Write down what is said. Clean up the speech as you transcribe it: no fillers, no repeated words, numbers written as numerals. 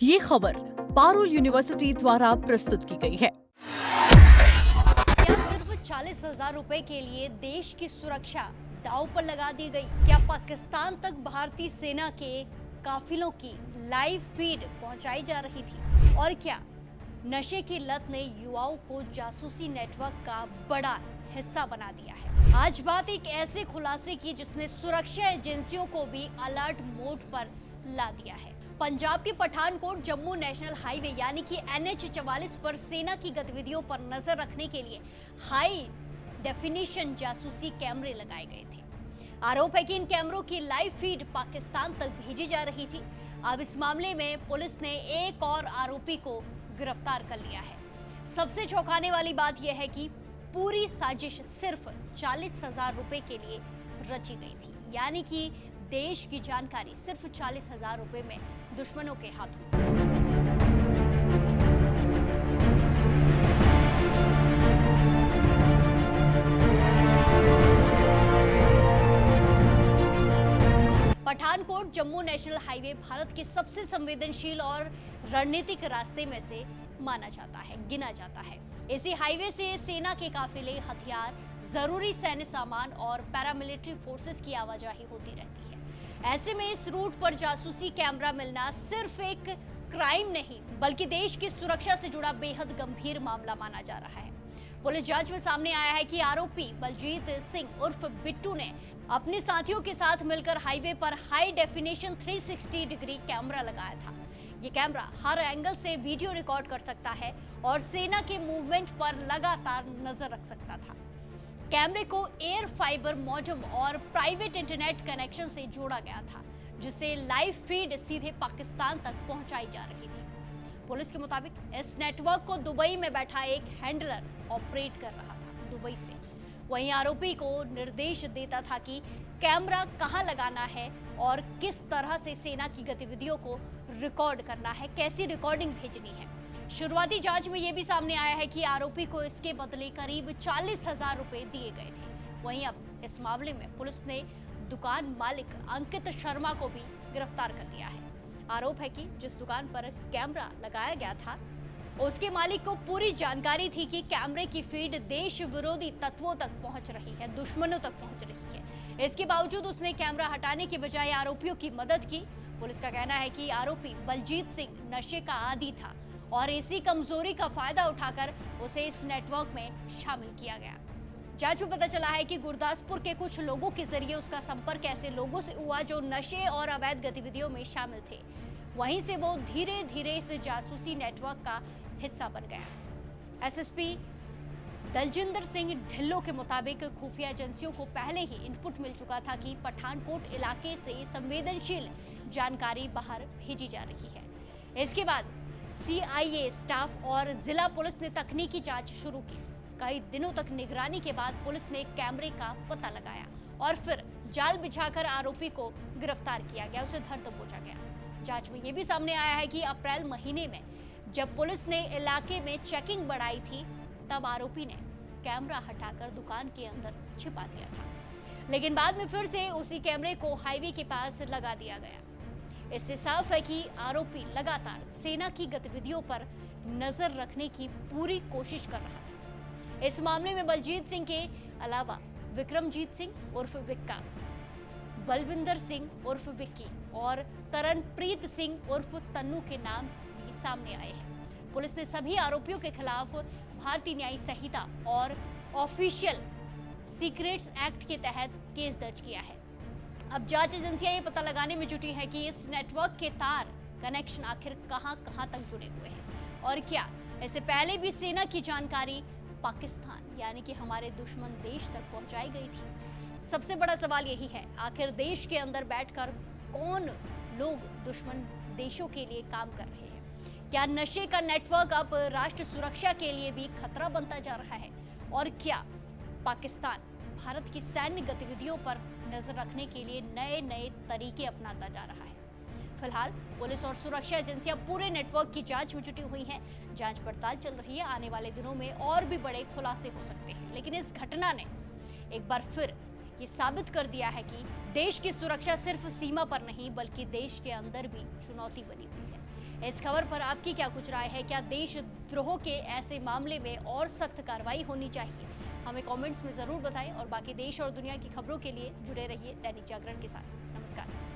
ये खबर पारुल यूनिवर्सिटी द्वारा प्रस्तुत की गई है। क्या सिर्फ 40,000 रुपए के लिए देश की सुरक्षा दांव पर लगा दी गई? क्या पाकिस्तान तक भारतीय सेना के काफिलों की लाइव फीड पहुंचाई जा रही थी? और क्या नशे की लत ने युवाओं को जासूसी नेटवर्क का बड़ा हिस्सा बना दिया है? आज बात एक ऐसे खुलासे की जिसने सुरक्षा एजेंसियों को भी अलर्ट मोड पर ला दिया है। पंजाब के पठानकोट जम्मू नेशनल हाईवे यानी कि NH 44 पर सेना की गतिविधियों पर नजर रखने के लिए हाई डेफिनेशन जासूसी कैमरे लगाए गए थे। आरोप है कि इन कैमरों की लाइव फीड पाकिस्तान तक भेजी जा रही थी। अब इस मामले में पुलिस ने एक और आरोपी को गिरफ्तार कर लिया है। सबसे चौंकाने वाली बात यह है कि पूरी साजिश सिर्फ 40,000 रुपए के लिए रची गई थी, यानी कि देश की जानकारी सिर्फ 40,000 रुपए में दुश्मनों के हाथों। पठानकोट जम्मू नेशनल हाईवे भारत के सबसे संवेदनशील और रणनीतिक रास्ते में से माना जाता है, गिना जाता है। इसी हाईवे से सेना के काफिले, हथियार, जरूरी सैन्य सामान और पैरामिलिट्री फोर्सेस की आवाजाही होती रहती है। ऐसे में इस रूट पर जासूसी कैमरा मिलना सिर्फ एक क्राइम नहीं बल्कि देश की सुरक्षा से जुड़ा बेहद गंभीर मामला माना जा रहा है। पुलिस जांच में सामने आया है कि आरोपी बलजीत सिंह उर्फ बिट्टू ने अपने साथियों के साथ मिलकर हाईवे पर हाई डेफिनेशन 360 डिग्री कैमरा लगाया था। ये कैमरा हर एंगल से वीडियो रिकॉर्ड कर सकता है और सेना के मूवमेंट पर लगातार नजर रख सकता था। कैमरे को एयर फाइबर मॉडेम और प्राइवेट इंटरनेट कनेक्शन से जोड़ा गया था, जिससे लाइव फीड सीधे पाकिस्तान तक पहुंचाई जा रही थी। पुलिस के मुताबिक इस नेटवर्क को दुबई में बैठा एक हैंडलर ऑपरेट कर रहा था, दुबई से। वहीं आरोपी को निर्देश देता था कि कैमरा कहां लगाना है और किस तरह से सेना की गतिविधियों को रिकॉर्ड करना है, कैसी रिकॉर्डिंग भेजनी है। शुरुआती जांच में यह भी सामने आया है कि आरोपी को इसके बदले करीब 40,000 रुपए दिए गए थे। वहीं अब इस मामले में पुलिस ने दुकान मालिक अंकित शर्मा को भी गिरफ्तार कर लिया है। आरोप है कि जिस दुकान पर कैमरा लगाया गया था उसके मालिक को पूरी जानकारी थी कि कैमरे की फीड देश विरोधी तत्वों तक पहुंच रही है, दुश्मनों तक पहुंच रही है। इसके बावजूद उसने कैमरा हटाने के बजाय आरोपियों की मदद की। पुलिस का कहना है कि आरोपी बलजीत सिंह नशे का आदी था और इसी कमजोरी का फायदा उठाकर उसे इस नेटवर्क में शामिल किया गया। जांच में पता चला है कि गुरदासपुर के कुछ लोगों के जरिए उसका संपर्क ऐसे लोगों से हुआ जो नशे और अवैध गतिविधियों में शामिल थे। वहीं से वो धीरे धीरे इस जासूसी नेटवर्क का हिस्सा बन गया। एसएसपी दलजिंदर सिंह ढिल्लो के मुताबिक खुफिया एजेंसियों को पहले ही इनपुट मिल चुका था कि पठानकोट इलाके से संवेदनशील जानकारी बाहर भेजी जा रही है। इसके बाद CIA स्टाफ और जिला पुलिस ने तकनीकी जांच शुरू की। कई दिनों तक निगरानी के बाद पुलिस ने कैमरे का पता लगाया और फिर जाल बिछाकर आरोपी को गिरफ्तार किया गया, उसे धर दबोचा गया। जांच में यह भी सामने आया है कि अप्रैल महीने में जब पुलिस ने इलाके में चेकिंग बढ़ाई थी तब आरोपी ने कैमरा हटाकर दुकान के अंदर छिपा दिया था, लेकिन बाद में फिर से उसी कैमरे को हाईवे के पास लगा दिया गया। इससे साफ है कि आरोपी लगातार सेना की गतिविधियों पर नजर रखने की पूरी कोशिश कर रहा था। इस मामले में बलजीत सिंह के अलावा विक्रमजीत सिंह उर्फ विक्का, बलविंदर सिंह उर्फ विक्की और तरनप्रीत सिंह उर्फ तन्नू के नाम भी सामने आए हैं। पुलिस ने सभी आरोपियों के खिलाफ भारतीय न्याय संहिता और ऑफिशियल सीक्रेट्स एक्ट के तहत केस दर्ज किया है। अब जांच एजेंसियां ये पता लगाने में जुटी है कि इस नेटवर्क के तार कनेक्शन आखिर कहां तक जुड़े हुए हैं और क्या इससे पहले भी सेना की जानकारी पाकिस्तान यानी कि हमारे दुश्मन देश तक पहुंचाई गई थी। सबसे बड़ा सवाल यही है, आखिर देश के अंदर बैठकर कौन लोग दुश्मन देशों के लिए काम कर रहे हैं? क्या नशे का नेटवर्क अब राष्ट्र सुरक्षा के लिए भी खतरा बनता जा रहा है? और क्या पाकिस्तान भारत की सैन्य गतिविधियों पर नजर रखने के लिए नए नए तरीके अपनाता जा रहा है? फिलहाल पुलिस और सुरक्षा एजेंसियां पूरे नेटवर्क की जांच में जुटी हुई हैं। जांच पड़ताल चल रही है। आने वाले दिनों में और भी बड़े खुलासे हो सकते हैं, लेकिन इस घटना ने एक बार फिर ये साबित कर दिया है कि देश की सुरक्षा सिर्फ सीमा पर नहीं बल्कि देश के अंदर भी चुनौती बनी हुई है। इस खबर पर आपकी क्या कुछ राय है? क्या देशद्रोह के ऐसे मामले में और सख्त कार्रवाई होनी चाहिए? हमें कमेंट्स में जरूर बताएं और बाकी देश और दुनिया की खबरों के लिए जुड़े रहिए दैनिक जागरण के साथ। नमस्कार।